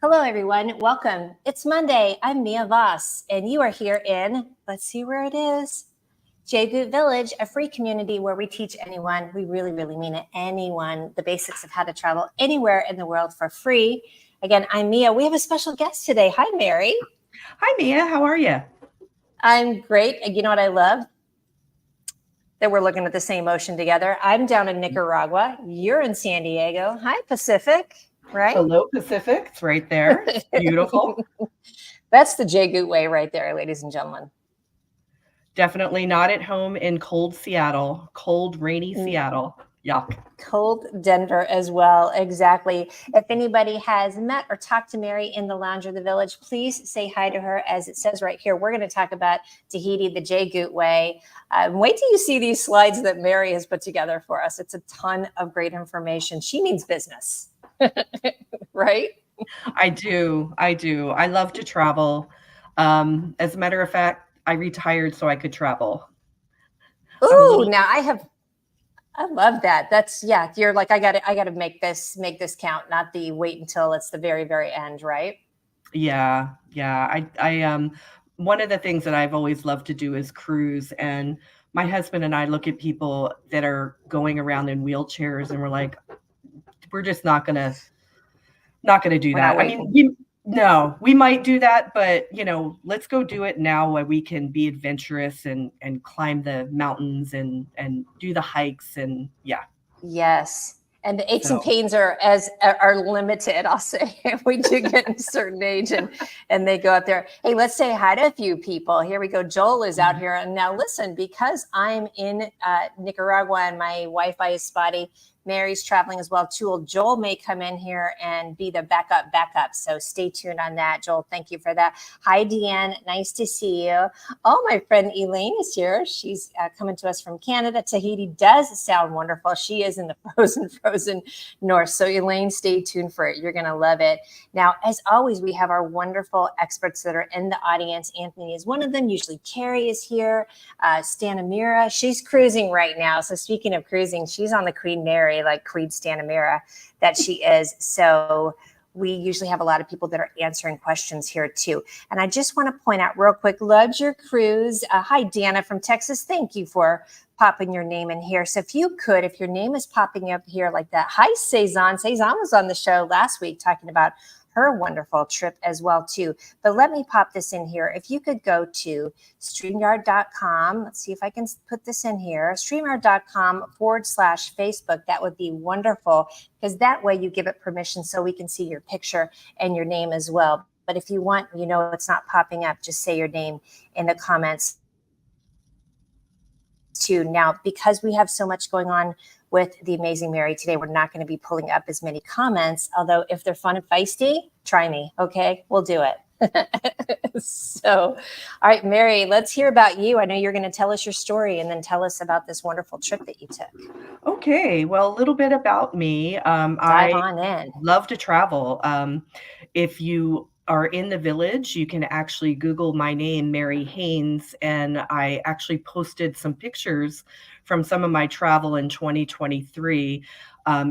Hello, everyone. Welcome. It's Monday. I'm Mia Voss, and you are here in, let's see where it is, JGOOT Village, a free community where we teach anyone, we really, really mean it, anyone, the basics of how to travel anywhere in the world for free. Again, I'm Mia. We have a special guest today. Hi, Mary. Hi, Mia. How are you? I'm great. You know what I love? That we're looking at the same ocean together. I'm down in Nicaragua. You're in San Diego. Hi, Pacific. Right? Hello, Pacific. It's right there. It's beautiful. That's the JGOOT Way right there, ladies and gentlemen. Definitely not at home in cold Seattle, cold, rainy Seattle. Yuck. Cold Denver as well. Exactly. If anybody has met or talked to Mary in the lounge or the village, please say hi to her. As it says right here, we're going to talk about Tahiti, the JGOOT Way. Wait till you see these slides that Mary has put together for us. It's a ton of great information. She means business. Right? I do. I love to travel. As a matter of fact, I retired so I could travel. Ooh, now I love that. That's, yeah, you're like, I gotta make this count, not the wait until it's the very, very end, right? Yeah. I one of the things that I've always loved to do is cruise, and my husband and I look at people that are going around in wheelchairs and we're like, we're just not gonna do that. I mean, we might do that, but let's go do it now while we can be adventurous and climb the mountains and do the hikes and yeah. Yes. And the aches and pains are limited, I'll say. We do get in a certain age and they go out there. Hey, let's say hi to a few people. Here we go. Joel is out here. And now listen, because I'm in Nicaragua and my Wi-Fi is spotty, Mary's traveling as well too. Joel may come in here and be the backup. So stay tuned on that. Joel, thank you for that. Hi, Deanne. Nice to see you. Oh, my friend Elaine is here. She's coming to us from Canada. Tahiti does sound wonderful. She is in the frozen north. So Elaine, stay tuned for it. You're going to love it. Now, as always, we have our wonderful experts that are in the audience. Anthony is one of them. Usually Carrie is here. Stanamira, she's cruising right now. So speaking of cruising, she's on the Queen Mary, like Queen Stanamira that she is. So we usually have a lot of people that are answering questions here too. And I just want to point out real quick, loved your cruise. Hi, Dana from Texas. Thank you for popping your name in here. So if your name is popping up here like that. Hi, Cezanne. Cezanne was on the show last week talking about her wonderful trip as well too. But let me pop this in here. If you could go to StreamYard.com, let's see if I can put this in here, StreamYard.com/Facebook, that would be wonderful, because that way you give it permission so we can see your picture and your name as well. But if you want, it's not popping up, just say your name in the comments too. Now, because we have so much going on with the amazing Mary today, we're not going to be pulling up as many comments, although if they're fun and feisty, try me. Okay, we'll do it. So, all right, Mary, let's hear about you. I know you're going to tell us your story and then tell us about this wonderful trip that you took. Okay, well, a little bit about me. Dive on in. Love to travel. If you are in the village, you can actually Google my name, Mary Haynes, and I actually posted some pictures from some of my travel in 2023.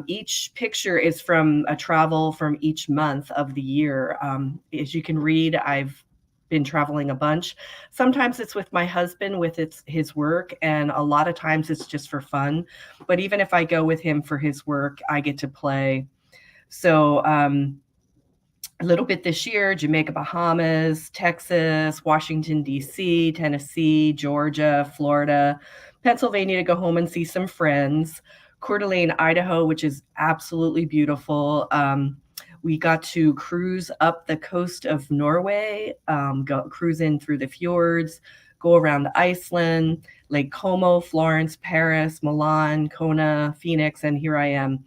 Each picture is from a travel from each month of the year. As you can read, I've been traveling a bunch. Sometimes it's with my husband with his work, and a lot of times it's just for fun. But even if I go with him for his work, I get to play. So a little bit this year, Jamaica, Bahamas, Texas, Washington, D.C., Tennessee, Georgia, Florida, Pennsylvania to go home and see some friends, Coeur d'Alene, Idaho, which is absolutely beautiful. We got to cruise up the coast of Norway, go cruising through the fjords, go around Iceland, Lake Como, Florence, Paris, Milan, Kona, Phoenix, and here I am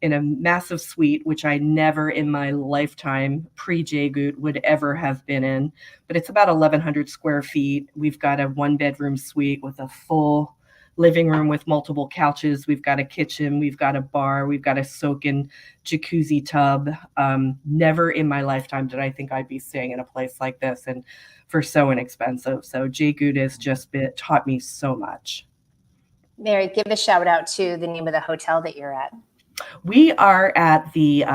in a massive suite, which I never in my lifetime pre-JGOOT would ever have been in. But it's about 1,100 square feet. We've got a 1-bedroom suite with a full living room with multiple couches. We've got a kitchen. We've got a bar. We've got a soak-in jacuzzi tub. Never in my lifetime did I think I'd be staying in a place like this, and for so inexpensive. So JGOOT has just taught me so much. Mary, give a shout out to the name of the hotel that you're at. We are at the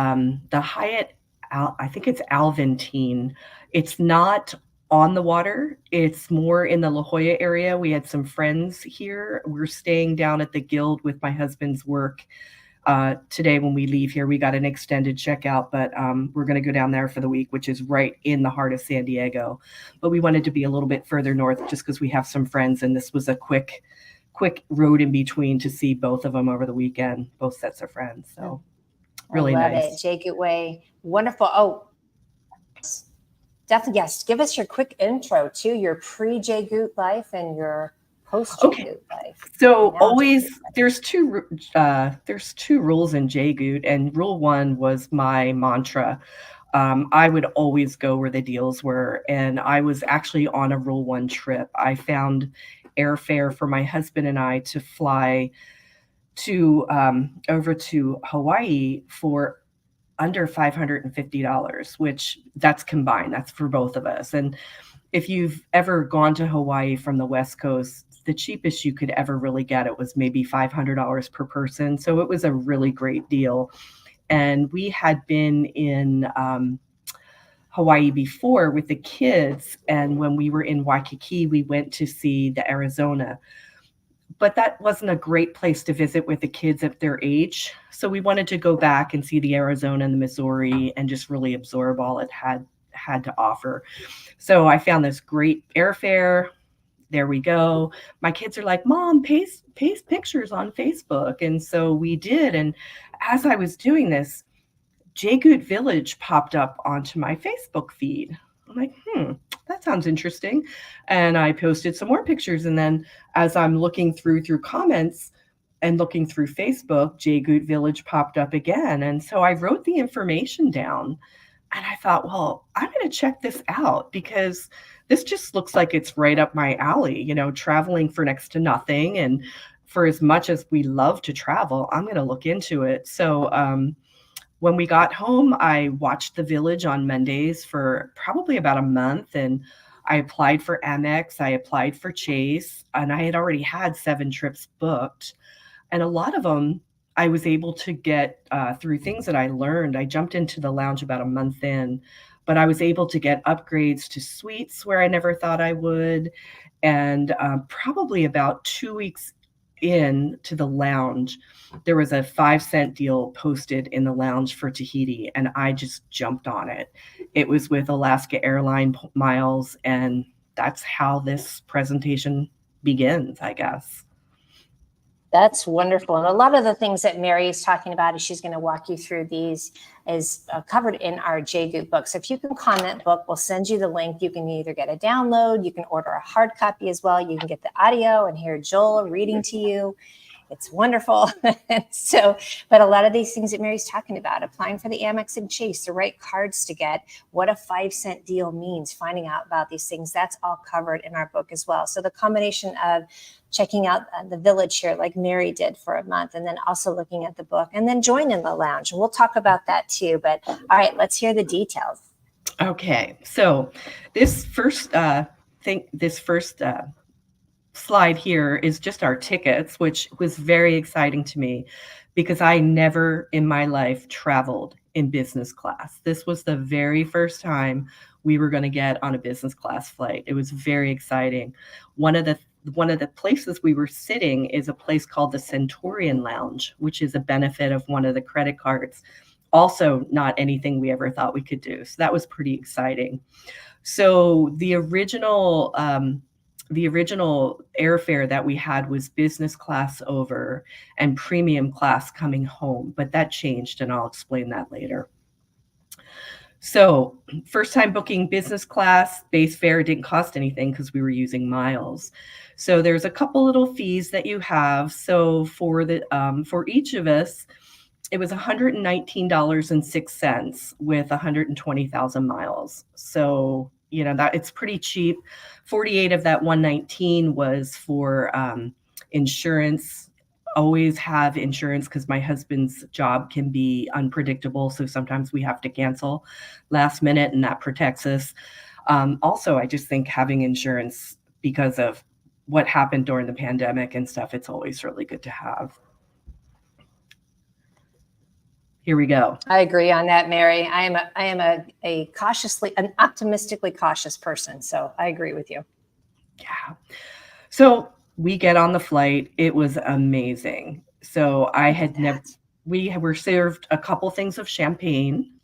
Hyatt I think it's Alventine. It's not on the water. It's more in the La Jolla area. We had some friends here. We're staying down at the Guild with my husband's work. Today, when we leave here, we got an extended checkout, but we're going to go down there for the week, which is right in the heart of San Diego. But we wanted to be a little bit further north just because we have some friends, and this was a quick road in between to see both of them over the weekend, both sets of friends. So really I love nice. it. JGOOT Way. Wonderful. Oh, definitely. Yes. Give us your quick intro to your pre-JGOOT life and your post-JGOOT life. So Now always JGOOT life. there's two rules in JGOOT, and rule one was my mantra. I would always go where the deals were, and I was actually on a rule one trip. I found airfare for my husband and I to fly to over to Hawaii for under $550, which that's combined. That's for both of us. And if you've ever gone to Hawaii from the West Coast, the cheapest you could ever really get it was maybe $500 per person. So it was a really great deal. And we had been in Hawaii before with the kids. And when we were in Waikiki, we went to see the Arizona. But that wasn't a great place to visit with the kids at their age. So we wanted to go back and see the Arizona and the Missouri and just really absorb all it had to offer. So I found this great airfare. There we go. My kids are like, Mom, paste pictures on Facebook. And so we did. And as I was doing this, JGOOT Village popped up onto my Facebook feed. I'm like, that sounds interesting. And I posted some more pictures. And then as I'm looking through comments and looking through Facebook, JGOOT Village popped up again. And so I wrote the information down. And I thought, well, I'm going to check this out because this just looks like it's right up my alley, traveling for next to nothing. And for as much as we love to travel, I'm going to look into it. So when we got home, I watched the Village on Mondays for probably about a month. And I applied for Amex. I applied for Chase. And I had already had 7 trips booked. And a lot of them, I was able to get through things that I learned. I jumped into the lounge about a month in, but I was able to get upgrades to suites where I never thought I would. And probably about 2 weeks in to the lounge, there was a 5-cent deal posted in the lounge for Tahiti, and I just jumped on it. It was with Alaska Airline miles, and that's how this presentation begins, I guess. That's wonderful. And a lot of the things that Mary is talking about, as she's going to walk you through these, is covered in our JGOOT book. So if you can comment book, we'll send you the link. You can either get a download, you can order a hard copy as well. You can get the audio and hear Joel reading to you. It's wonderful. But a lot of these things that Mary's talking about, applying for the Amex and Chase, the right cards to get, what a 5-cent deal means, finding out about these things, that's all covered in our book as well. So the combination of checking out the Village here like Mary did for a month, and then also looking at the book, and then joining the lounge. We'll talk about that too. But all right, let's hear the details. Okay, so this first slide here is just our tickets, which was very exciting to me because I never in my life traveled in business class. This was the very first time we were going to get on a business class flight. It was very exciting. One of the places we were sitting is a place called the Centurion Lounge, which is a benefit of one of the credit cards. Also not anything we ever thought we could do. So that was pretty exciting. So the original airfare that we had was business class over and premium class coming home, but that changed, and I'll explain that later. So first time booking business class, base fare didn't cost anything because we were using miles. So there's a couple little fees that you have. So for each of us, it was $119.06 with 120,000 miles. So, that it's pretty cheap. 48 of that 119 was for insurance. Always have insurance because my husband's job can be unpredictable. So sometimes we have to cancel last minute, and that protects us. Also, I just think having insurance because of what happened during the pandemic and stuff, it's always really good to have. here we go. I agree on that, Mary. I am an optimistically cautious person. So I agree with you. Yeah. So we get on the flight. It was amazing. So we were served a couple things of champagne.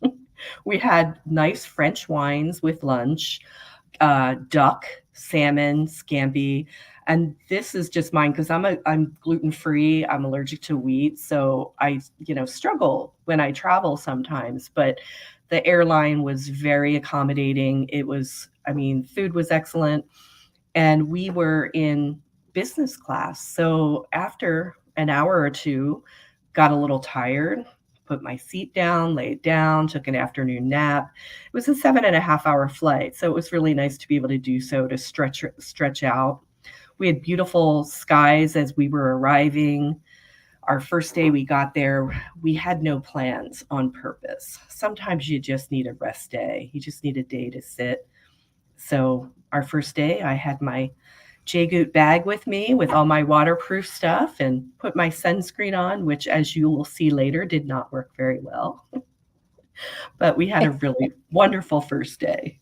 We had nice French wines with lunch, duck, salmon, scampi. And this is just mine because I'm gluten-free. I'm allergic to wheat. So I, struggle when I travel sometimes. But the airline was very accommodating. Food was excellent. And we were in business class. So after an hour or two, got a little tired, put my seat down, laid down, took an afternoon nap. It was a 7.5 hour flight. So it was really nice to be able to do so, to stretch out. We had beautiful skies as we were arriving. Our first day we got there, we had no plans on purpose. Sometimes you just need a rest day. You just need a day to sit. So our first day, I had my JGOOT bag with me with all my waterproof stuff and put my sunscreen on, which, as you will see later, did not work very well. But we had a really wonderful first day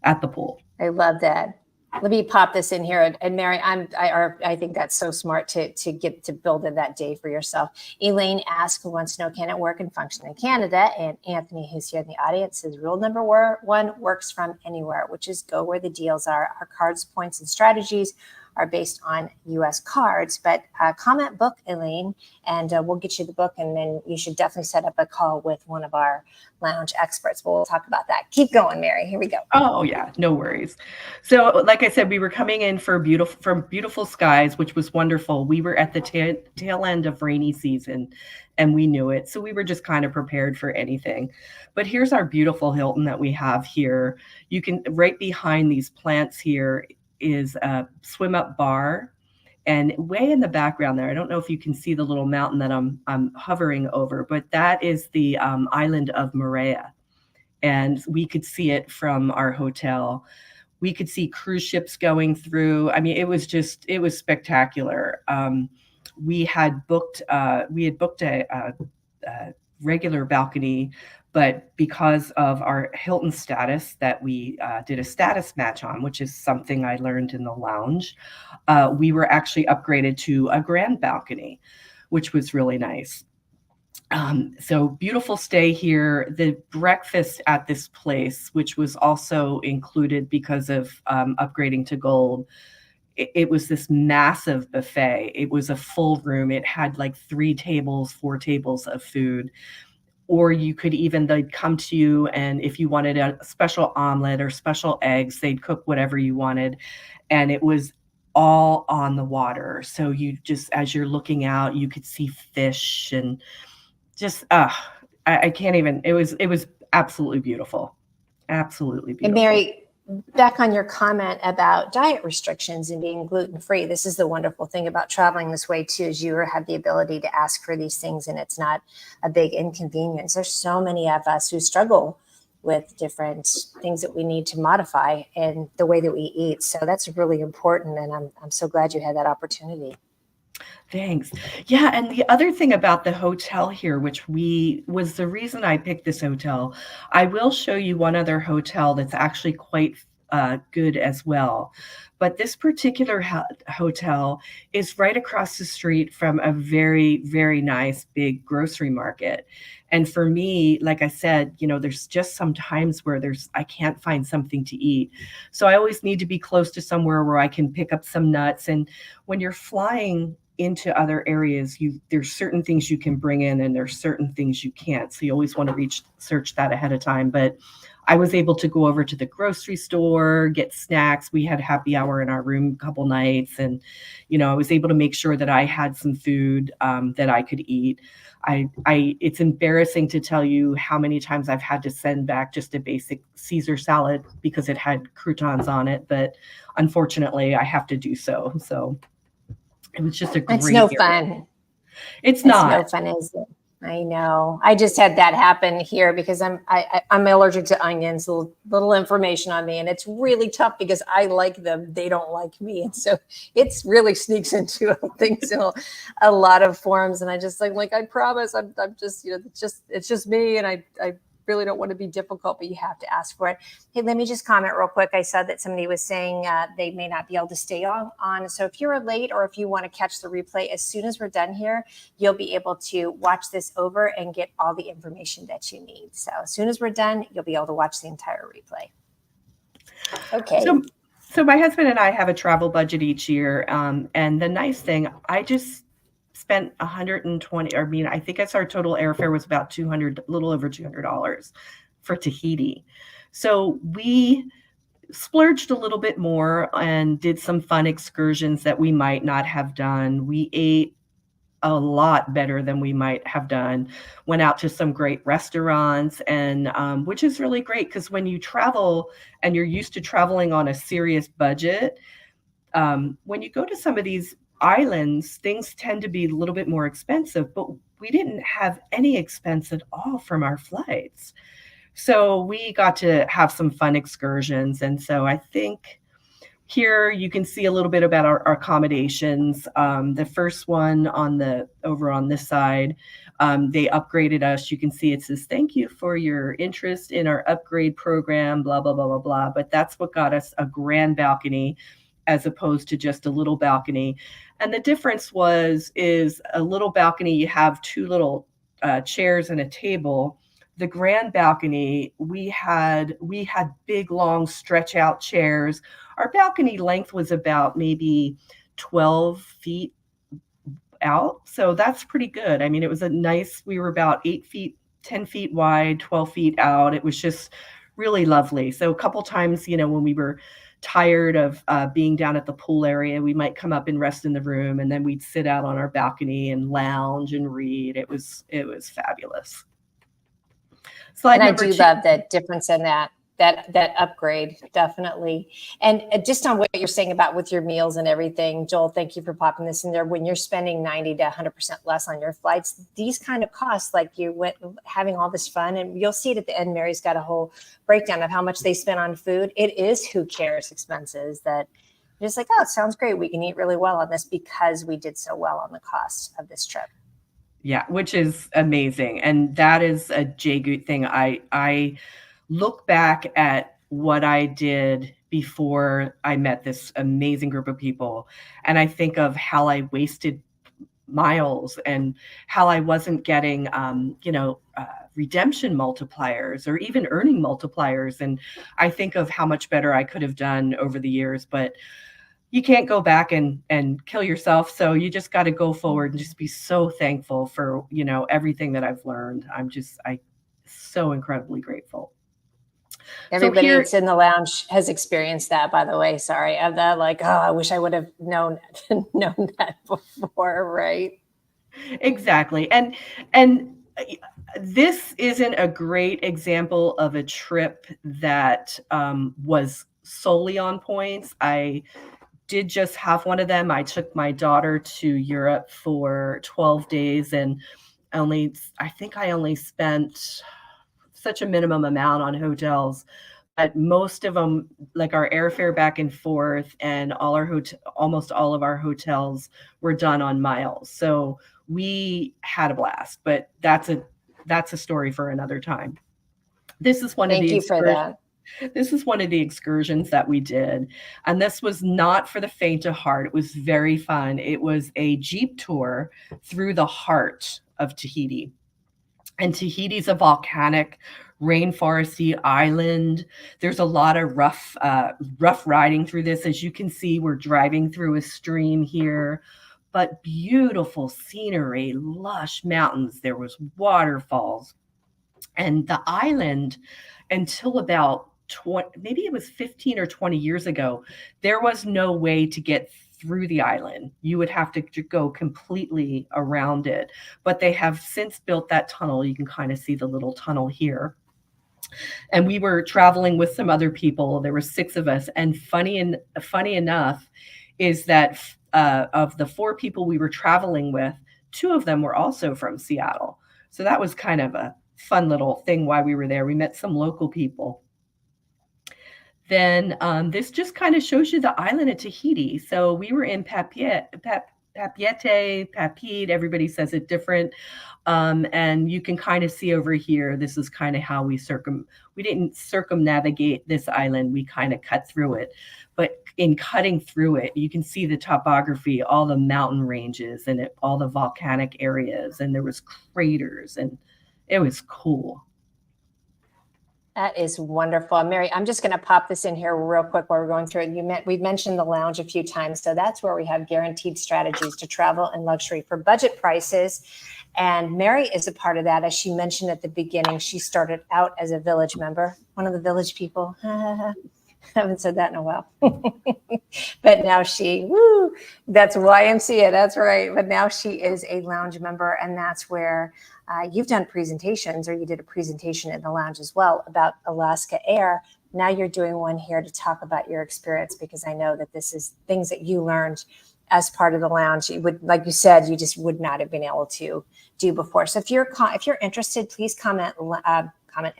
at the pool. I love that. Let me pop this in here. And Mary, I think that's so smart to get to build in that day for yourself. Elaine asks, who wants to know, can it work and function in Canada? And Anthony, who's here in the audience, says rule number one works from anywhere, which is go where the deals are. Our cards, points, and strategies are based on U.S. cards. But comment book, Elaine, and we'll get you the book. And then you should definitely set up a call with one of our lounge experts. We'll talk about that. Keep going, Mary. Here we go. Oh, yeah, no worries. So like I said, we were coming in from beautiful skies, which was wonderful. We were at the tail end of rainy season, and we knew it. So we were just kind of prepared for anything. But here's our beautiful Hilton that we have here. You can, right behind these plants here is a swim up bar. And way in the background there, I don't know if you can see the little mountain that I'm hovering over, but that is the island of Moorea. And we could see it from our hotel. We could see cruise ships going through. I mean, it was spectacular. We had booked a regular balcony, but because of our Hilton status that we did a status match on, which is something I learned in the lounge, we were actually upgraded to a grand balcony, which was really nice. So beautiful stay here. The breakfast at this place, which was also included because of upgrading to gold, it was this massive buffet. It was a full room. It had like 4 tables of food. Or you could even, they'd come to you, and if you wanted a special omelet or special eggs, they'd cook whatever you wanted. And it was all on the water. So you just, as you're looking out, you could see fish and just, I can't even, it was absolutely beautiful. Absolutely beautiful. And Mary, back on your comment about diet restrictions and being gluten-free, this is the wonderful thing about traveling this way too, is you have the ability to ask for these things and it's not a big inconvenience. There's so many of us who struggle with different things that we need to modify in the way that we eat. So that's really important. And I'm so glad you had that opportunity. Thanks. Yeah, and the other thing about the hotel here, which was the reason I picked this hotel, I will show you one other hotel that's actually quite good as well. But this particular hotel is right across the street from a very, very nice big grocery market. And for me, like I said, there's just some times where I can't find something to eat. So I always need to be close to somewhere where I can pick up some nuts. And when you're flying into other areas, there's certain things you can bring in and there's certain things you can't. So you always want to research that ahead of time. But I was able to go over to the grocery store, get snacks. We had happy hour in our room a couple nights. And, I was able to make sure that I had some food that I could eat. It's embarrassing to tell you how many times I've had to send back just a basic Caesar salad because it had croutons on it. But unfortunately, I have to do so. So it was just a great It's no area. fun. It's not. No fun, is it? I know. I just had that happen here because I'm allergic to onions. Little information on me, and it's really tough because I like them. They don't like me, and so it's really sneaks into things in a lot of forms. And I just like I promise I'm just it's just me, and I really don't want to be difficult, but you have to ask for it. Hey, let me just comment real quick. I saw that somebody was saying they may not be able to stay on. So if you're late or if you want to catch the replay, as soon as we're done here, you'll be able to watch this over and get all the information that you need. So as soon as we're done, you'll be able to watch the entire replay. Okay. So my husband and I have a travel budget each year. And the nice thing, I just spent 120, I think that's our total airfare was about $200, a little over $200 for Tahiti. So we splurged a little bit more and did some fun excursions that we might not have done. We ate a lot better than we might have done, went out to some great restaurants, and which is really great because when you travel and you're used to traveling on a serious budget, when you go to some of these islands, things tend to be a little bit more expensive, but we didn't have any expense at all from our flights. So we got to have some fun excursions. And so I think here you can see a little bit about our accommodations. The first one over on this side, they upgraded us. You can see it says, "Thank you for your interest in our upgrade program," blah, blah, blah, blah, blah. But that's what got us a grand balcony as opposed to just a little balcony. And the difference is a little balcony, you have two little chairs and a table. The grand balcony, we had big, long stretch out chairs. Our balcony length was about maybe 12 feet out. So that's pretty good. I mean, it was we were about 8 feet, 10 feet wide, 12 feet out. It was just really lovely. So a couple times, when we were tired of being down at the pool area, we might come up and rest in the room, and then we'd sit out on our balcony and lounge and read. It was fabulous. And I do love that difference in that upgrade, definitely. And just on what you're saying about with your meals and everything, Joel, thank you for popping this in there. When you're spending 90 to 100% less on your flights, these kind of costs, like you went having all this fun, and you'll see it at the end. Mary's got a whole breakdown of how much they spent on food. It is who cares expenses that you're just like, oh, it sounds great. We can eat really well on this because we did so well on the cost of this trip. Yeah, which is amazing. And that is a JGOOT thing. I look back at what I did before I met this amazing group of people, and I think of how I wasted miles and how I wasn't getting, redemption multipliers or even earning multipliers. And I think of how much better I could have done over the years, but you can't go back and kill yourself. So you just got to go forward and just be so thankful for, everything that I've learned. I'm so incredibly grateful. Everybody that's in the lounge has experienced that, by the way. Sorry, of that, like, oh, I wish I would have known that before, right? Exactly. And this isn't a great example of a trip that was solely on points. I did just have one of them. I took my daughter to Europe for 12 days and I think I only spent such a minimum amount on hotels, but most of them, like our airfare back and forth and almost all of our hotels were done on miles. So we had a blast, but that's a story for another time. This is one of the Thank you for that. This is one of the excursions that we did. And this was not for the faint of heart. It was very fun. It was a Jeep tour through the heart of Tahiti. And Tahiti's a volcanic, rainforesty island. There's a lot of rough riding through this. As you can see, we're driving through a stream here, but beautiful scenery, lush mountains. There was waterfalls. And the island, until about maybe it was 15 or 20 years ago, there was no way to get through the island. You would have to go completely around it. But they have since built that tunnel. You can kind of see the little tunnel here. And we were traveling with some other people. There were 6 of us. And funny enough is that of the 4 people we were traveling with, 2 of them were also from Seattle. So that was kind of a fun little thing while we were there. We met some local people. Then this just kind of shows you the island of Tahiti. So we were in Papeete, Papeete, everybody says it different. And you can kind of see over here, this is kind of how we didn't circumnavigate this island, we kind of cut through it. But in cutting through it, you can see the topography, all the mountain ranges and all the volcanic areas, and there was craters, and it was cool. That is wonderful. Mary, I'm just going to pop this in here real quick while we're going through it. We've mentioned the lounge a few times. So that's where we have guaranteed strategies to travel and luxury for budget prices. And Mary is a part of that. As she mentioned at the beginning, she started out as a village member, one of the village people. I haven't said that in a while. But now that's YMCA, that's right. But now she is a lounge member, and that's where you've done presentations, or you did a presentation in the lounge as well about Alaska Air. Now you're doing one here to talk about your experience, because I know that this is things that you learned as part of the lounge. You would, like you said, you just would not have been able to do before. So if you're interested, please comment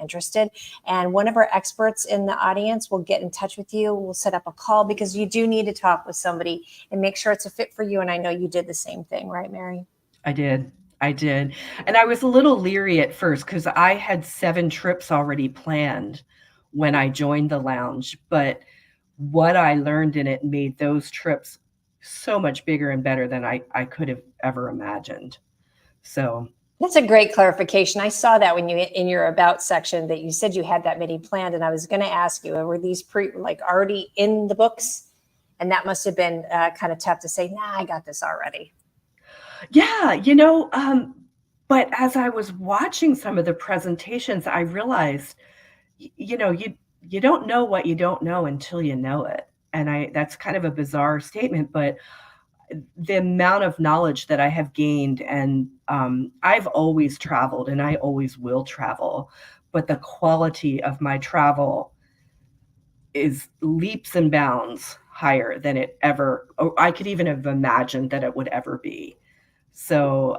interested, and one of our experts in the audience will get in touch with you. We'll set up a call, because you do need to talk with somebody and make sure it's a fit for you. And I know you did the same thing, right, Mary? I did. And I was a little leery at first because I had 7 trips already planned when I joined the lounge. But what I learned in it made those trips so much bigger and better than I could have ever imagined. So that's a great clarification. I saw that when you, in your about section, that you said you had that many planned. And I was going to ask you, were these already in the books? And that must have been kind of tough to say, nah, I got this already. Yeah, but as I was watching some of the presentations, I realized, you don't know what you don't know until you know it. And that's kind of a bizarre statement, but the amount of knowledge that I have gained, and I've always traveled and I always will travel, but the quality of my travel is leaps and bounds higher than I could even have imagined that it would ever be. So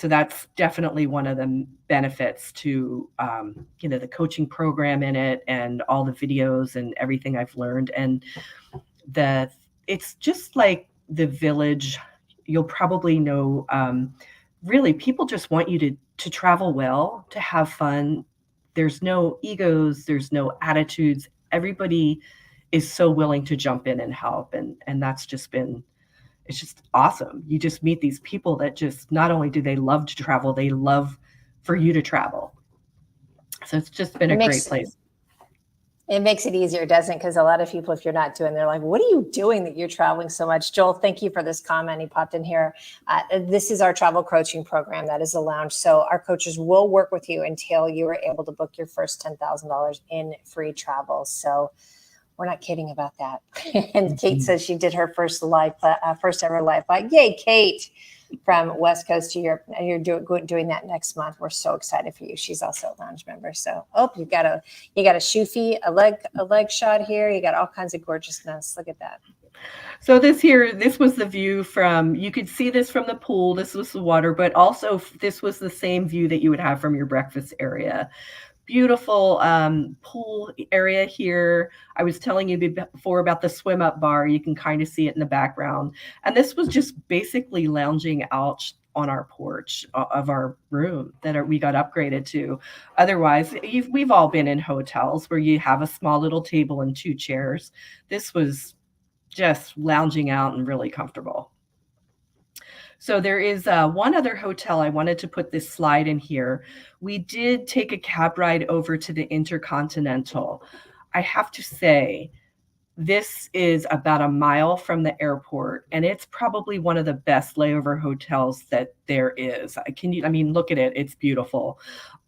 that's definitely one of the benefits to, the coaching program in it, and all the videos and everything I've learned. And it's just like the village. You'll probably know, really, people just want you to travel well, to have fun. There's no egos, there's no attitudes. Everybody is so willing to jump in and help. And that's just been, it's just awesome. You just meet these people that just, not only do they love to travel, they love for you to travel. So it's just been a great place. It makes it easier, doesn't it? Because a lot of people, if you're not doing, they're like, what are you doing that you're traveling so much? Joel, thank you for this comment. He popped in here. This is our travel coaching program. That is a lounge. So our coaches will work with you until you are able to book your first $10,000 in free travel. So we're not kidding about that. And Kate says she did her first ever live flight. Yay, Kate, from West Coast to Europe. And you're doing that next month. We're so excited for you. She's also a lounge member. So, you got a shoofy, a leg shot here. You got all kinds of gorgeousness. Look at that. So this was the view from, you could see this from the pool. This was the water, but also this was the same view that you would have from your breakfast area. Beautiful pool area here. I was telling you before about the swim up bar. You can kind of see it in the background. And this was just basically lounging out on our porch of our room that we got upgraded to. Otherwise, we've all been in hotels where you have a small little table and 2 chairs. This was just lounging out and really comfortable. So there is one other hotel. I wanted to put this slide in here. We did take a cab ride over to the Intercontinental. I have to say, this is about a mile from the airport, and it's probably one of the best layover hotels that there is. Look at it. It's beautiful.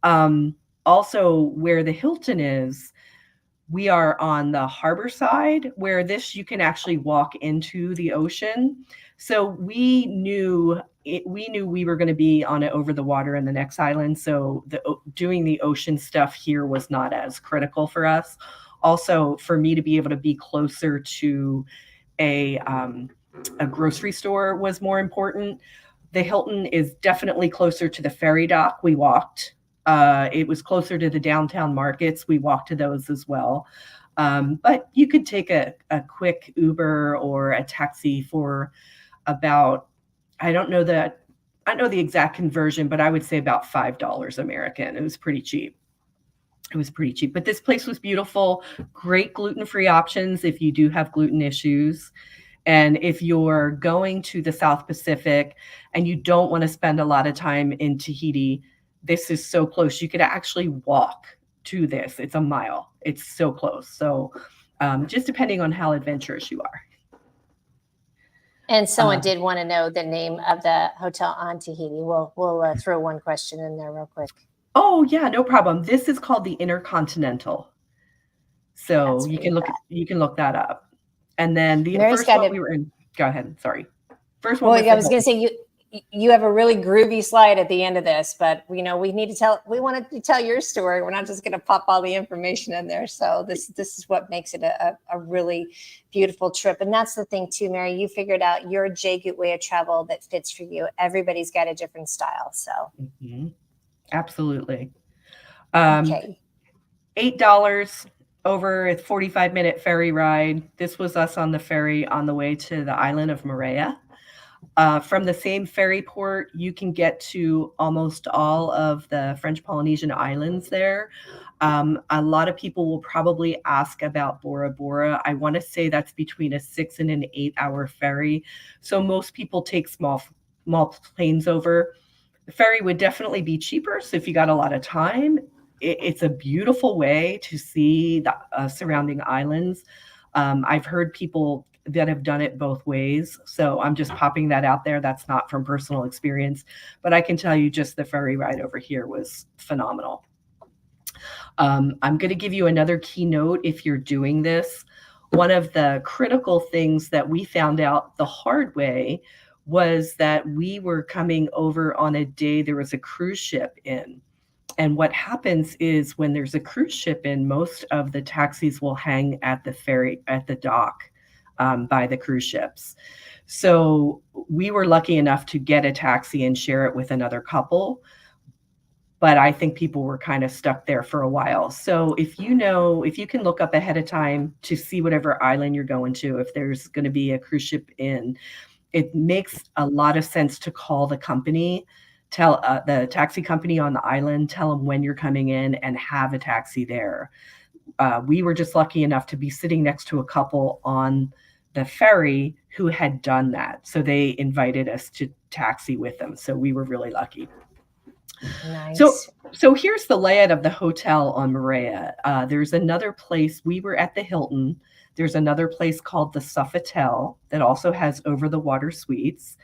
Also, where the Hilton is, we are on the harbor side, where you can actually walk into the ocean. So we knew we were going to be on it over the water in the next island. So doing the ocean stuff here was not as critical for us. Also, for me to be able to be closer to a grocery store was more important. The Hilton is definitely closer to the ferry dock. We walked. It was closer to the downtown markets. We walked to those as well. But you could take a quick Uber or a taxi for about, I don't know the exact conversion, but I would say about $5 American. It was pretty cheap. But this place was beautiful. Great gluten-free options if you do have gluten issues. And if you're going to the South Pacific and you don't want to spend a lot of time in Tahiti, this is so close. You could actually walk to this. It's a mile. It's so close. So just depending on how adventurous you are. And someone did want to know the name of the hotel on Tahiti. We'll throw one question in there real quick. Oh yeah, no problem. This is called the Intercontinental. So you can look that up. And then the first one we were in. Go ahead. Sorry. First one. Well, I was going to say you have a really groovy slide at the end of this, but we need to tell. We wanted to tell your story. We're not just going to pop all the information in there. So this is what makes it a really beautiful trip. And that's the thing too, Mary. You figured out your JGOOT way of travel that fits for you. Everybody's got a different style. So. Mm-hmm. Absolutely. Okay. $8 over a 45-minute ferry ride. This was us on the ferry on the way to the island of Moorea. From the same ferry port, you can get to almost all of the French Polynesian islands there. A lot of people will probably ask about Bora Bora. I want to say that's between a 6 and an 8-hour ferry. So most people take small planes over. The ferry would definitely be cheaper. So if you got a lot of time, it's a beautiful way to see the surrounding islands. I've heard people that have done it both ways. So I'm just popping that out there. That's not from personal experience, but I can tell you just the ferry ride over here was phenomenal. I'm going to give you another keynote if you're doing this. One of the critical things that we found out the hard way was that we were coming over on a day there was a cruise ship in. And what happens is when there's a cruise ship in, most of the taxis will hang at the ferry, at the dock by the cruise ships. So we were lucky enough to get a taxi and share it with another couple. But I think people were kind of stuck there for a while. So if you can look up ahead of time to see whatever island you're going to, if there's going to be a cruise ship in, it makes a lot of sense to call the company, tell the taxi company on the island, tell them when you're coming in and have a taxi there. We were just lucky enough to be sitting next to a couple on the ferry who had done that. So they invited us to taxi with them. So we were really lucky. Nice. So here's the layout of the hotel on Moorea. There's another place. We were at the Hilton. There's another place called the Sofitel that also has over-the-water suites.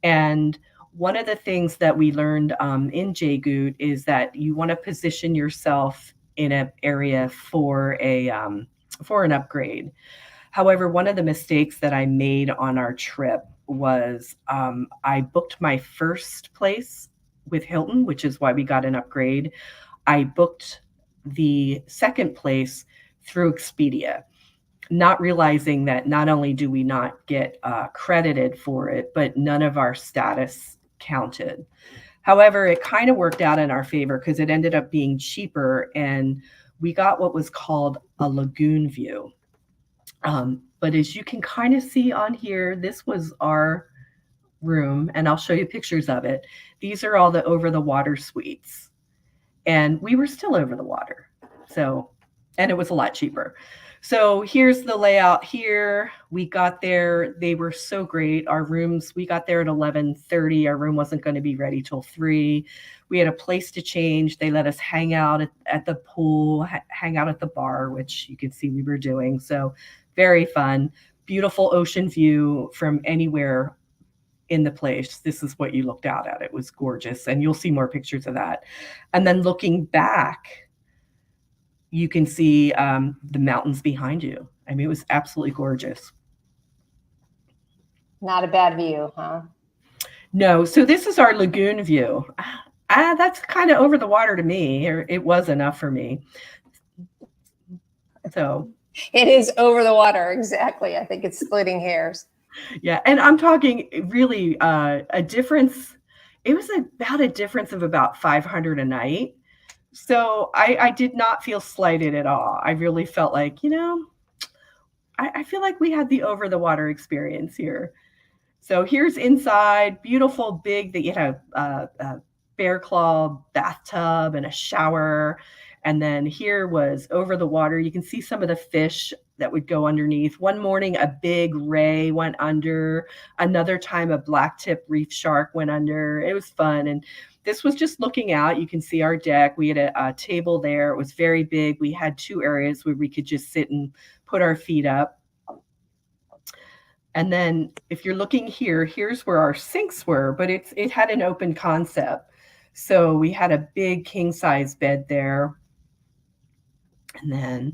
And one of the things that we learned in JGOOT is that you want to position yourself in an area for an upgrade. However, one of the mistakes that I made on our trip was I booked my first place with Hilton, which is why we got an upgrade. I booked the second place through Expedia, not realizing that not only do we not get credited for it, but none of our status counted. However, it kind of worked out in our favor because it ended up being cheaper and we got what was called a lagoon view. But as you can kind of see on here, this was our room, and I'll show you pictures of it. These are all the over-the-water suites, and we were still over the water. So, and it was a lot cheaper. So here's the layout here. We got there. They were so great. Our rooms, we got there at 11:30. Our room wasn't going to be ready till 3. We had a place to change. They let us hang out at the pool, hang out at the bar, which you can see we were doing. So very fun. Beautiful ocean view from anywhere in the place. This is what you looked out at. It was gorgeous. And you'll see more pictures of that. And then looking back, you can see the mountains behind you. I mean, it was absolutely gorgeous. Not a bad view, huh? No. So this is our lagoon view. That's kind of over the water to me, or it was enough for me. So it is over the water. Exactly. I think it's splitting hairs. Yeah, and I'm talking really, a difference it was about a difference of about 500 a night. So I did not feel slighted at all. I really felt like, I feel like we had the over the water experience here. So here's inside, beautiful, big that you had a bear claw bathtub and a shower. And then here was over the water. You can see some of the fish that would go underneath. One morning, a big ray went under. Another time, a black tip reef shark went under. It was fun. And this was just looking out. You can see our deck. We had a table there. It was very big. We had two areas where we could just sit and put our feet up. And then if you're looking here, here's where our sinks were, but it had an open concept. So we had a big king size bed there. And then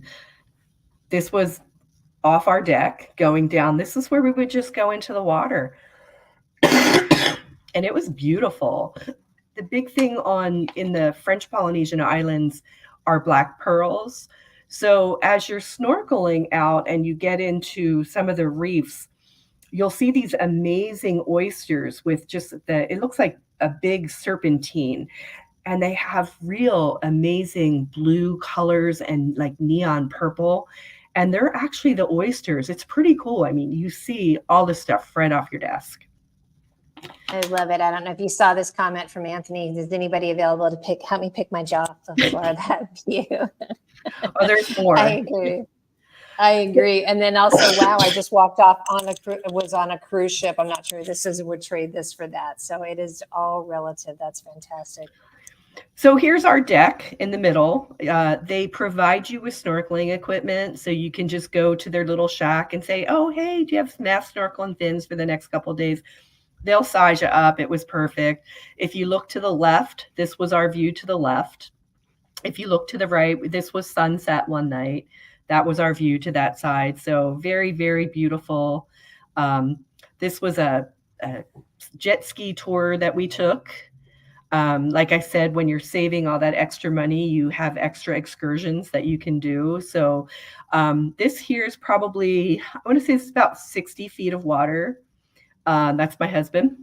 this was off our deck going down. This is where we would just go into the water. And it was beautiful. The big thing in the French Polynesian Islands are black pearls. So as you're snorkeling out and you get into some of the reefs, you'll see these amazing oysters with it looks like a big serpentine, and they have real amazing blue colors and like neon purple, and they're actually the oysters. It's pretty cool. I mean, you see all this stuff right off your desk. I love it. I don't know if you saw this comment from Anthony. Is anybody available to help me pick my jaw off the floor of that view? Oh, there's more. I agree. And then also, wow, I just walked off was on a cruise ship. I'm not sure would trade this for that. So it is all relative. That's fantastic. So here's our deck in the middle. They provide you with snorkeling equipment. So you can just go to their little shack and say, oh, hey, do you have mass snorkeling fins for the next couple of days? They'll size you up. It was perfect. If you look to the left, this was our view to the left. If you look to the right, this was sunset one night. That was our view to that side. So very, very beautiful. This was a jet ski tour that we took. Like I said, when you're saving all that extra money, you have extra excursions that you can do. So this here is probably, I want to say it's about 60 feet of water. That's my husband.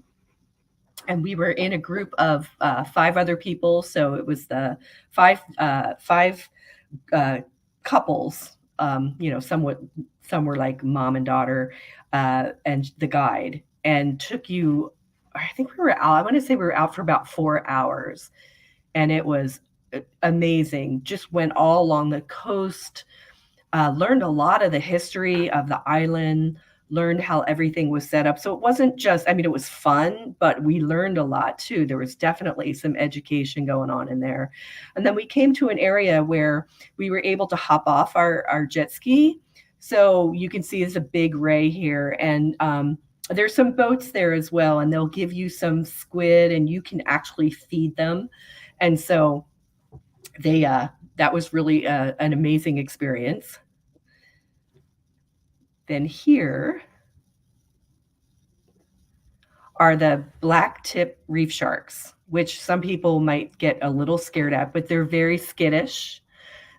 And we were in a group of 5 other people. So it was the five couples, some were like mom and daughter, and the guide, and took you, I think we were out, I want to say we were out for about 4 hours, and it was amazing. Just went all along the coast, learned a lot of the history of the island, learned how everything was set up. So it wasn't just, it was fun, but we learned a lot too. There was definitely some education going on in there. And then we came to an area where we were able to hop off our jet ski. So you can see there's a big ray here, and there's some boats there as well, and they'll give you some squid and you can actually feed them. And so that was really an amazing experience. Then here are the black tip reef sharks, which some people might get a little scared at, but they're very skittish.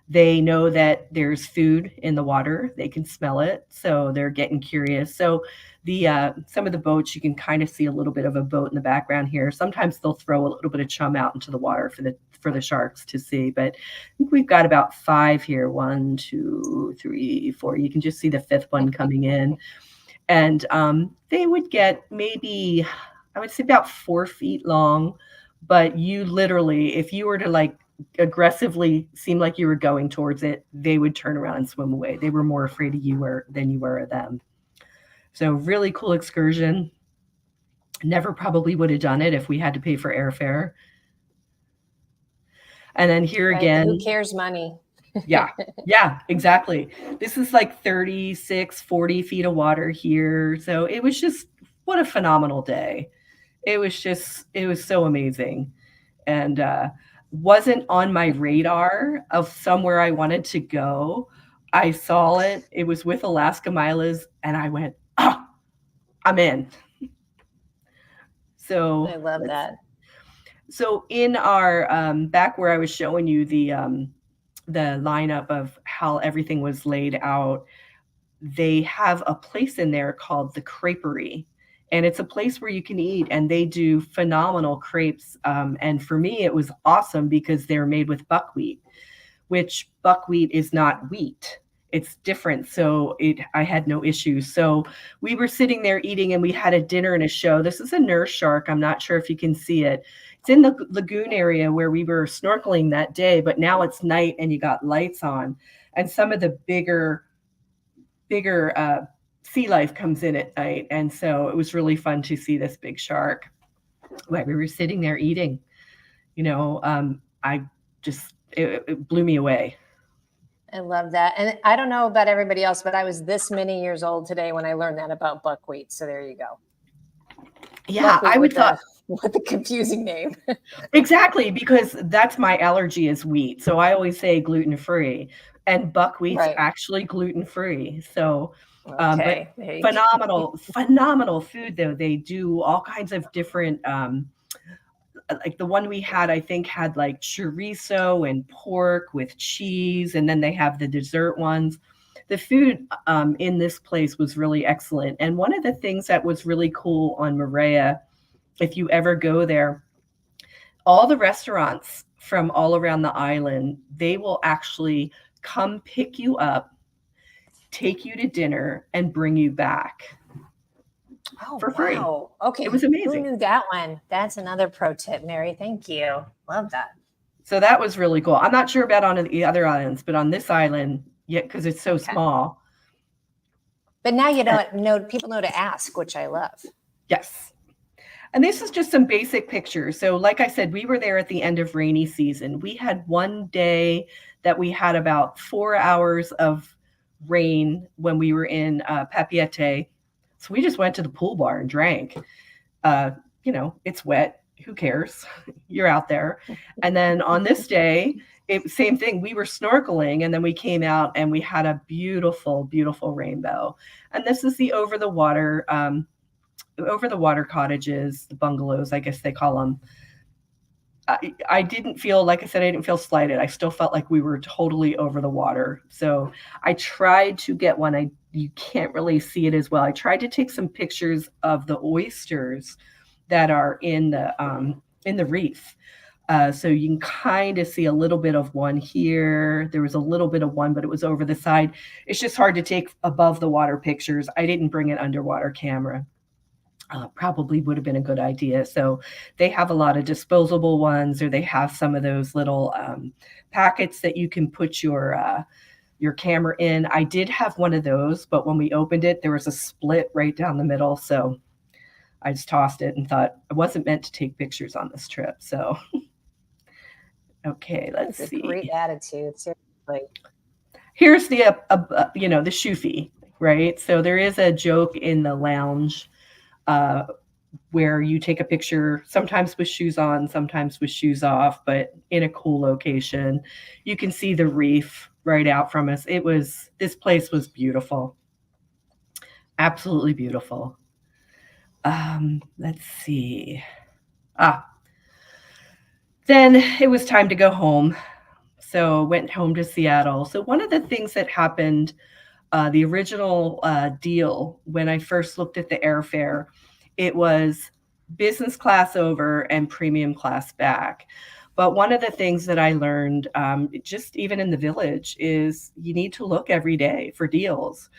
They know that there's food in the water. They can smell it, so they're getting curious. So some of the boats, you can kind of see a little bit of a boat in the background here. Sometimes they'll throw a little bit of chum out into the water for the sharks to see. But I think we've got about 5 here. 1, 2, 3, 4. You can just see the 5th one coming in. And they would get maybe, I would say about 4 feet long. But you literally, if you were to like aggressively seem like you were going towards it, they would turn around and swim away. They were more afraid of you than you were of them. So really cool excursion. Never probably would have done it if we had to pay for airfare. And then here again, who cares money? Yeah, exactly. This is like 36, 40 feet of water here. So it was just, what a phenomenal day. It was so amazing. And wasn't on my radar of somewhere I wanted to go. I saw it. It was with Alaska Milas, and I went, oh, I'm in. So I love that. So in our back where I was showing you the lineup of how everything was laid out, they have a place in there called the Creperie. And it's a place where you can eat, and they do phenomenal crepes. And for me, it was awesome because they're made with buckwheat, which buckwheat is not wheat. It's different. So I had no issues. So we were sitting there eating, and we had a dinner and a show. This is a nurse shark. I'm not sure if you can see it. It's in the lagoon area where we were snorkeling that day, but now it's night and you got lights on. And some of the bigger sea life comes in at night. And so it was really fun to see this big shark while we were sitting there eating. It blew me away. I love that. And I don't know about everybody else, but I was this many years old today when I learned that about buckwheat. So there you go. Yeah, Buckwheat I would thought with the confusing name. Exactly, because that's my allergy is wheat. So I always say gluten-free, and buckwheat's Right. actually gluten-free. So Okay. but phenomenal food though. They do all kinds of different like the one we had, I think, had like chorizo and pork with cheese, and then they have the dessert ones. The food in this place was really excellent. And one of the things that was really cool on Moorea, if you ever go there, all the restaurants from all around the island, they will actually come pick you up, take you to dinner, and bring you back. Oh, for free. Wow. Okay. It was amazing. Who knew that one? That's another pro tip, Mary. Thank you. Love that. So that was really cool. I'm not sure about on the other islands, but on this island, yeah, because it's so small. But now people know to ask, which I love. Yes. And this is just some basic pictures. So like I said, we were there at the end of rainy season. We had one day that we had about 4 hours of rain when we were in Papeete. So we just went to the pool bar and drank. It's wet. Who cares? You're out there. And then on this day, same thing. We were snorkeling, and then we came out and we had a beautiful, beautiful rainbow. And this is the over the water cottages, the bungalows, I guess they call them. I didn't feel, like I said, I didn't feel slighted. I still felt like we were totally over the water. So I tried to get one. You can't really see it as well. I tried to take some pictures of the oysters that are in the reef. So you can kind of see a little bit of one here. There was a little bit of one, but it was over the side. It's just hard to take above the water pictures. I didn't bring an underwater camera. Probably would have been a good idea. So they have a lot of disposable ones, or they have some of those little packets that you can put your camera in. I did have one of those, but when we opened it, there was a split right down the middle. So I just tossed it and thought I wasn't meant to take pictures on this trip. So, okay, let's see. Great attitude, seriously. Here's the the shoe fee, right? So there is a joke in the lounge where you take a picture, sometimes with shoes on, sometimes with shoes off, but in a cool location. You can see the reef right out from us. This place was beautiful. Absolutely beautiful. Let's see. Then it was time to go home. So went home to Seattle. So one of the things that happened, the original deal, when I first looked at the airfare, it was business class over and premium class back. But one of the things that I learned, just even in the village, is you need to look every day for deals.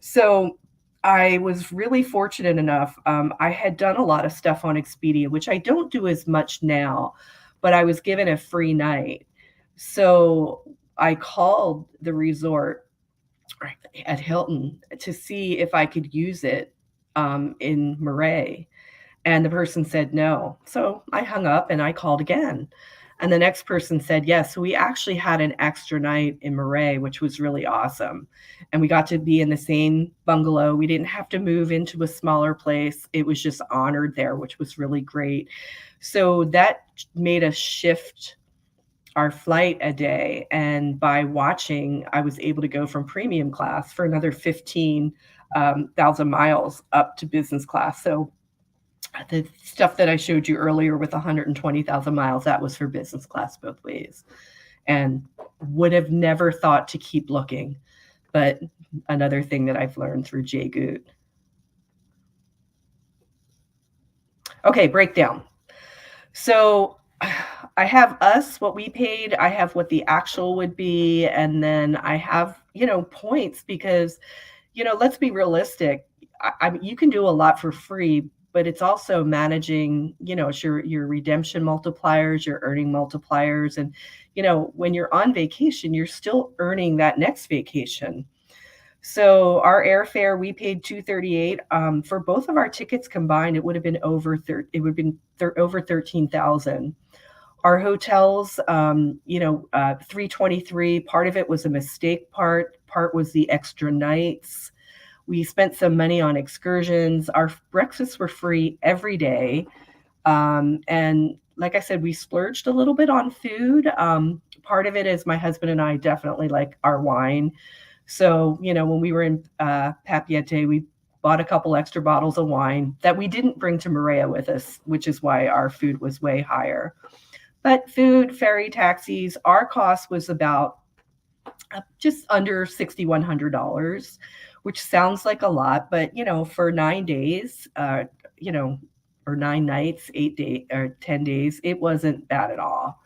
So I was really fortunate enough. I had done a lot of stuff on Expedia, which I don't do as much now, but I was given a free night. So I called the resort at Hilton to see if I could use it in Moorea. And the person said no. So I hung up and I called again. And the next person said yes. So we actually had an extra night in Moorea, which was really awesome. And we got to be in the same bungalow. We didn't have to move into a smaller place. It was just honored there, which was really great. So that made us shift our flight a day. And by watching, I was able to go from premium class for another 15,000 miles up to business class. So the stuff that I showed you earlier with 120,000 miles, that was for business class both ways. And would have never thought to keep looking, but another thing that I've learned through JGOOT. Okay, breakdown. So I have us, what we paid, I have what the actual would be, and then I have, points because, let's be realistic. You can do a lot for free, but it's also managing, it's your redemption multipliers, your earning multipliers. And, when you're on vacation, you're still earning that next vacation. So our airfare, we paid $238. For both of our tickets combined, it would have been over over 13,000. Our hotels, 323. Part of it was a mistake. Part was the extra nights. We spent some money on excursions. Our breakfasts were free every day. And like I said, we splurged a little bit on food. Part of it is my husband and I definitely like our wine. So, when we were in Papeete, we bought a couple extra bottles of wine that we didn't bring to Moorea with us, which is why our food was way higher. But food, ferry, taxis, our cost was about just under $6,100, which sounds like a lot, but for 9 days, or 9 nights, 8 days or 10 days, it wasn't bad at all.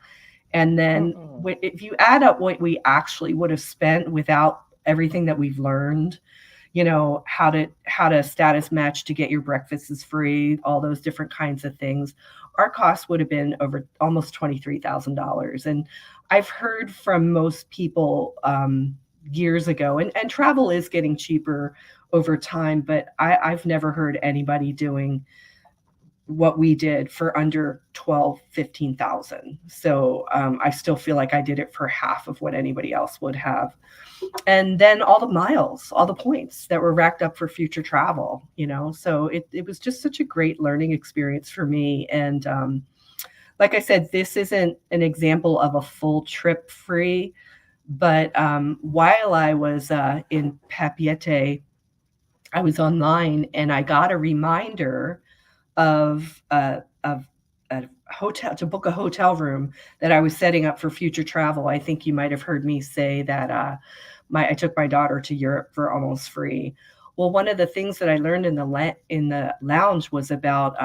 And then if you add up what we actually would have spent without everything that we've learned, how to status match to get your breakfasts free, all those different kinds of things, our cost would have been over almost $23,000. And I've heard from most people years ago, and travel is getting cheaper over time, but I've never heard anybody doing what we did for under 12, 15,000. So I still feel like I did it for half of what anybody else would have. And then all the miles, all the points that were racked up for future travel, so it was just such a great learning experience for me. And like I said, this isn't an example of a full trip free, but while I was in Papeete, I was online and I got a reminder of a hotel, to book a hotel room that I was setting up for future travel. I think you might have heard me say that I took my daughter to Europe for almost free. Well, one of the things that I learned in the lounge was about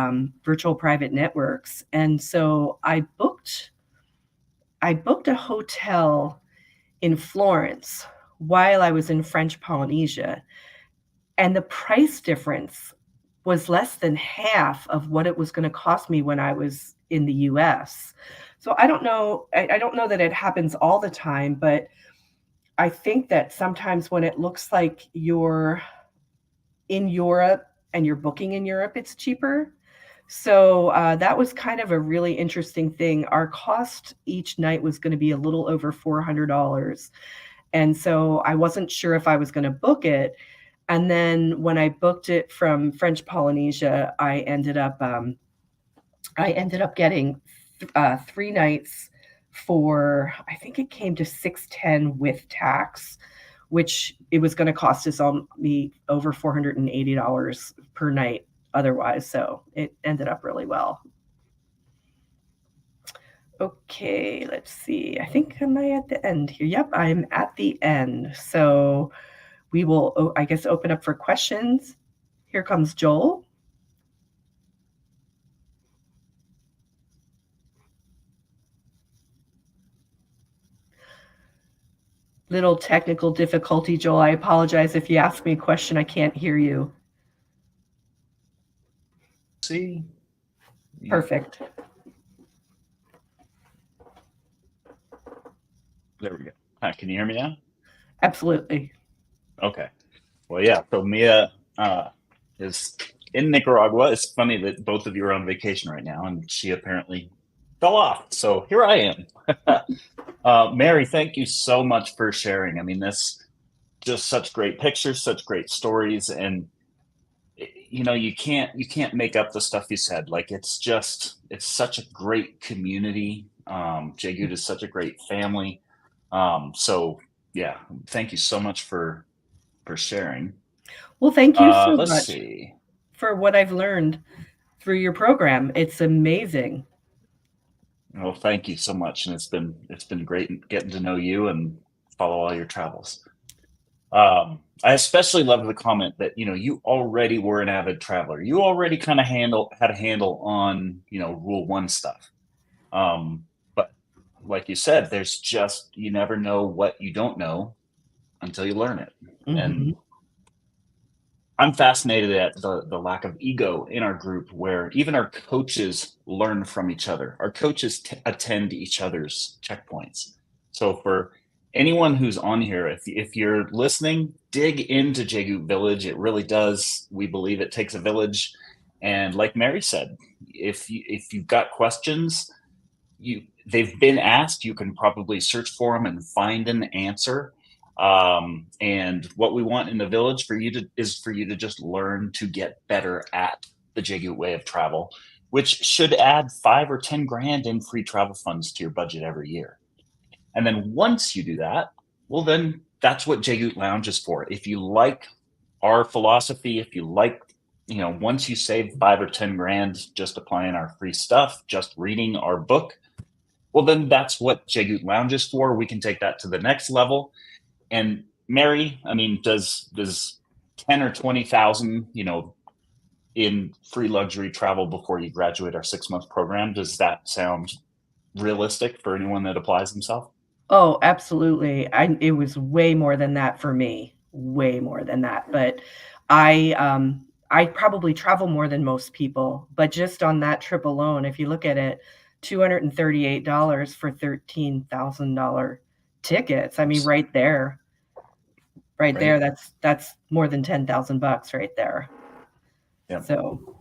virtual private networks, and so I booked a hotel in Florence while I was in French Polynesia, and the price difference was less than half of what it was going to cost me when I was in the US. So I don't know that it happens all the time, but I think that sometimes when it looks like you're in Europe and you're booking in Europe, it's cheaper. So that was kind of a really interesting thing. Our cost each night was going to be a little over $400. And so I wasn't sure if I was going to book it. And then when I booked it from French Polynesia, I ended up getting 3 nights for, I think it came to $610 with tax, which it was going to cost me over $480 per night otherwise. So it ended up really well. Okay, let's see. I think, am I at the end here? Yep, I'm at the end. So we will, I guess, open up for questions. Here comes Joel. Little technical difficulty, Joel. I apologize if you ask me a question. I can't hear you. See? Perfect. There we go. Hi, can you hear me now? Absolutely. Okay. Well, yeah. So Mia is in Nicaragua. It's funny that both of you are on vacation right now, and she apparently fell off. So here I am. Mary, thank you so much for sharing. I mean, this just such great pictures, such great stories, and you can't make up the stuff you said. Like it's such a great community. JGOOT is such a great family. So yeah, thank you so much for sharing. Well, thank you so Let's much see. for what I've learned through your program. It's amazing. Well, thank you so much, and it's been great getting to know you and follow all your travels. I especially love the comment that, you already were an avid traveler. You already kind of had a handle on, rule one stuff. But like you said, you never know what you don't know until you learn it. And I'm fascinated at the lack of ego in our group, where even our coaches learn from each other. Our coaches attend each other's checkpoints. So for anyone who's on here, if you're listening, dig into JGOOT Village. It really does. We believe it takes a village. And like Mary said, if you've got questions, they've been asked, you can probably search for them and find an answer. And what we want in the village is for you to just learn to get better at the JGOOT way of travel, which should add 5 or 10 grand in free travel funds to your budget every year. And then once you do that, well, then that's what JGOOT Lounge is for. If you like our philosophy, if you like, once you save 5 or 10 grand just applying our free stuff, just reading our book, well, then that's what JGOOT Lounge is for. We can take that to the next level. And Mary, I mean, does 10 or 20,000, in free luxury travel before you graduate our 6-month program, does that sound realistic for anyone that applies themselves? Oh, absolutely. It was way more than that for me, way more than that. But I probably travel more than most people. But just on that trip alone, if you look at it, $238 for $13,000 tickets. I mean, right there, that's more than $10,000 right there. Yeah. So.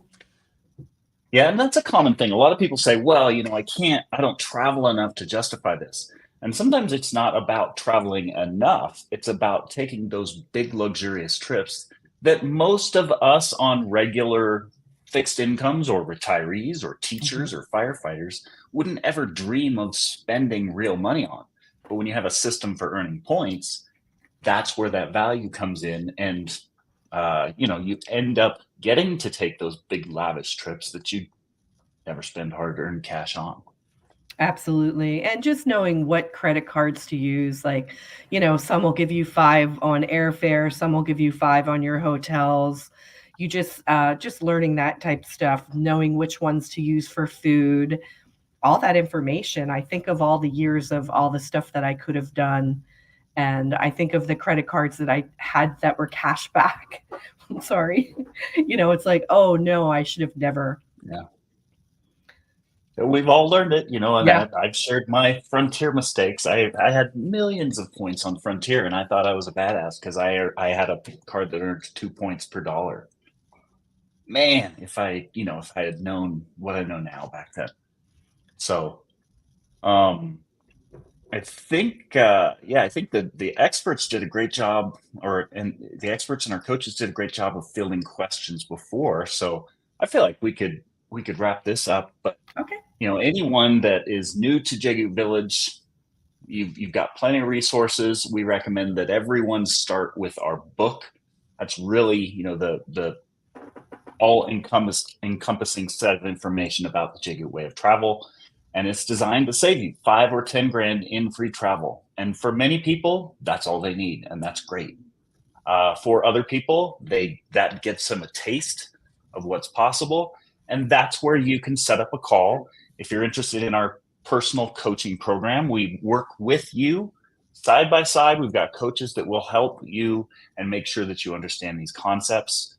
Yeah, and that's a common thing. A lot of people say, well, I don't travel enough to justify this. And sometimes it's not about traveling enough. It's about taking those big luxurious trips that most of us on regular fixed incomes or retirees or teachers or firefighters wouldn't ever dream of spending real money on. But when you have a system for earning points, that's where that value comes in. And, you end up getting to take those big lavish trips that you never spend hard-earned cash on. Absolutely. And just knowing what credit cards to use, like, some will give you 5 on airfare, some will give you 5 on your hotels. You just learning that type of stuff, knowing which ones to use for food, all that information. I think of all the years of all the stuff that I could have done. And I think of the credit cards that I had that were cash back. I'm sorry. It's like, oh no, I should have never. Yeah. We've all learned it, and Yeah. I've shared my Frontier mistakes. I had millions of points on Frontier, and I thought I was a badass because I had a card that earned 2 points per dollar. Man, if I had known what I know now back then. So, I think, I think that the experts did a great job, and the experts and our coaches did a great job of fielding questions before. So I feel like we could wrap this up. But Okay. anyone that is new to JGOOT Village, you've got plenty of resources. We recommend that everyone start with our book. That's really the all encompassing set of information about the JGOOT way of travel. And it's designed to save you 5 or 10 grand in free travel. And for many people, that's all they need. And that's great. For other people, that gets them a taste of what's possible. And that's where you can set up a call. If you're interested in our personal coaching program, we work with you side by side. We've got coaches that will help you and make sure that you understand these concepts.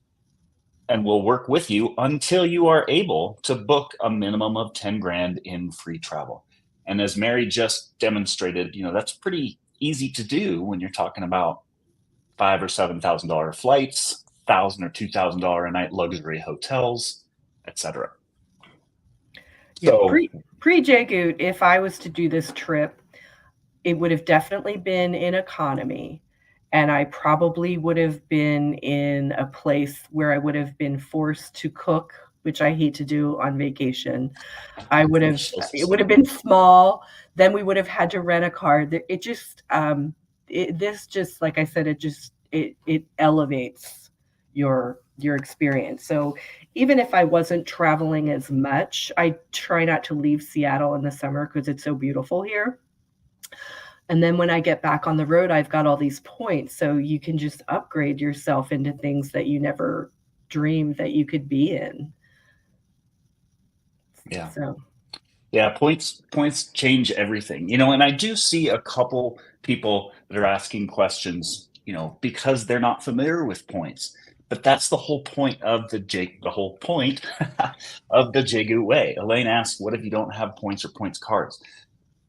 And we'll work with you until you are able to book a minimum of 10 grand in free travel. And as Mary just demonstrated, that's pretty easy to do when you're talking about $5,000 or $7,000 flights, $1,000 or $2,000 a night luxury hotels, etc. Yeah, so pre JGOOT, if I was to do this trip, it would have definitely been in economy. And I probably would have been in a place where I would have been forced to cook, which I hate to do on vacation. It would have been small. Then we would have had to rent a car. It just, like I said, it elevates your experience. So even if I wasn't traveling as much, I try not to leave Seattle in the summer because it's so beautiful here. And then when I get back on the road, I've got all these points. So you can just upgrade yourself into things that you never dreamed that you could be in. Yeah. So Yeah, points change everything. You know, and I do see a couple people that are asking questions, you know, because they're not familiar with points. But that's the whole point of the whole point of the JGOOT Way. Elaine asked, what if you don't have points or points cards?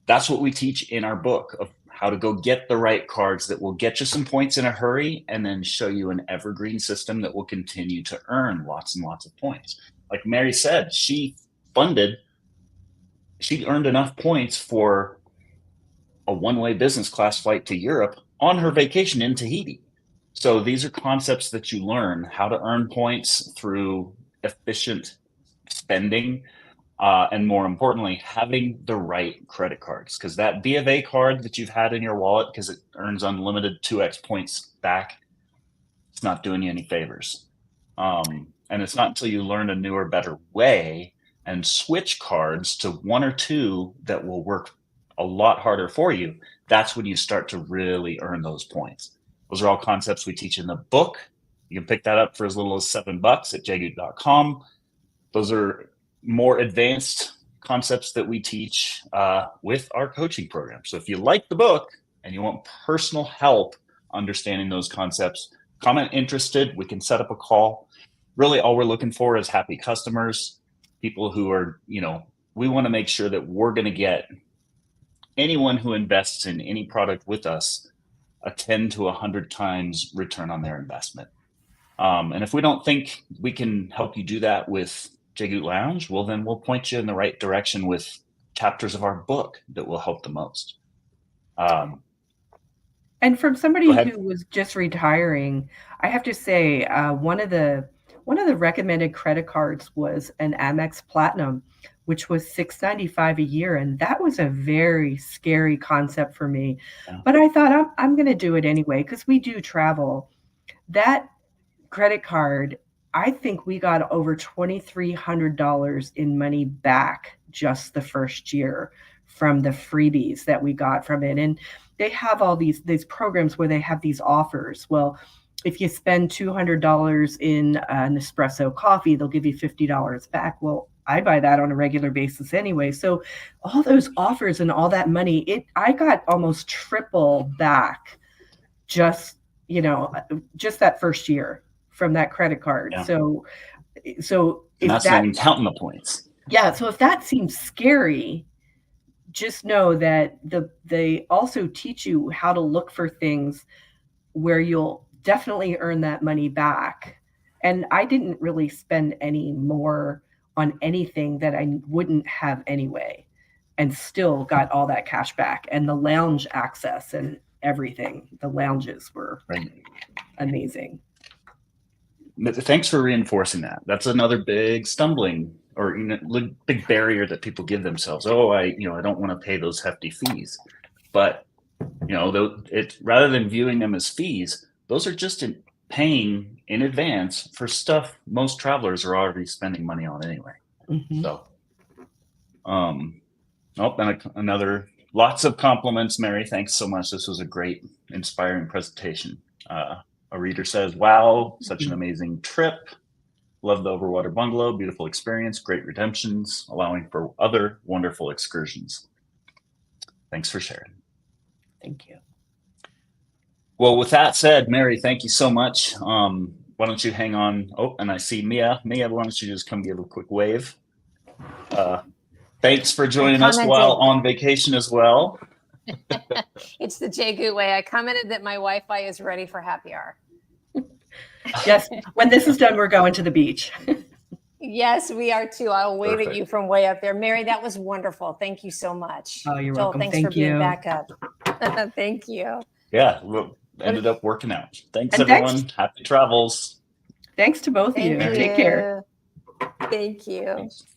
That's what we teach in our book of how to go get the right cards that will get you some points in a hurry and then show you an evergreen system that will continue to earn lots and lots of points. Like Mary said, she earned enough points for a one-way business class flight to Europe on her vacation in Tahiti. So these are concepts that you learn how to earn points through efficient spending, and more importantly, having the right credit cards, because that B of A card that you've had in your wallet, because it earns unlimited 2x points back, it's not doing you any favors. And it's not until you learn a newer, better way and switch cards to one or two that will work a lot harder for you, that's when you start to really earn those points. Those are all concepts we teach in the book. You can pick that up for as little as $7 at jgoot.com. Those are more advanced concepts that we teach with our coaching program. So if you like the book and you want personal help understanding those concepts, comment interested, we can set up a call. Really, all we're looking for is happy customers, people who are, you know, we want to make sure that we're going to get anyone who invests in any product with us a 10 to 100 times return on their investment. And if we don't think we can help you do that with JGOOT Lounge, well, then we'll point you in the right direction with chapters of our book that will help the most. and from somebody who was just retiring, I have to say one of the recommended credit cards was an Amex Platinum, which was $695 a year, and that was a very scary concept for me. Yeah. But I thought I'm going to do it anyway because we do travel. That credit card, I think we got over $2,300 in money back just the first year from the freebies that we got from it. And they have all these programs where they have these offers. Well, if you spend $200 in an espresso coffee, they'll give you $50 back. Well, I buy that on a regular basis anyway. So all those offers and all that money, I got almost triple back just that first year from that credit card. Yeah. So and that's not even counting the points. Yeah. So if that seems scary, just know that they also teach you how to look for things where you'll definitely earn that money back. And I didn't really spend any more on anything that I wouldn't have anyway, and still got all that cash back, and the lounge access and everything. The lounges were amazing. Thanks for reinforcing that. That's another big stumbling or big barrier that people give themselves. Oh, I don't want to pay those hefty fees. But rather than viewing them as fees, those are just paying in advance for stuff most travelers are already spending money on anyway. Mm-hmm. So, and lots of compliments, Mary. Thanks so much. This was a great, inspiring presentation. A reader says, wow, such an amazing trip. Love the overwater bungalow, beautiful experience, great redemptions, allowing for other wonderful excursions. Thanks for sharing. Thank you. Well, with that said, Mary, thank you so much. Why don't you hang on? Oh, and I see Mia. Mia, why don't you just come give a quick wave? Thanks for joining us while on vacation as well. It's the JGOOT Way. I commented that my Wi-Fi is ready for happy hour. Yes, when this is done, we're going to the beach. Yes, we are too. I'll wave at you from way up there. Mary, that was wonderful. Thank you so much. Oh, you're Joel, welcome. thanks Thank for being you. back up. Thank you. Yeah, ended up working out. Thanks, And everyone. Happy travels. Thanks to both of you. Take care. Thank you. Thanks.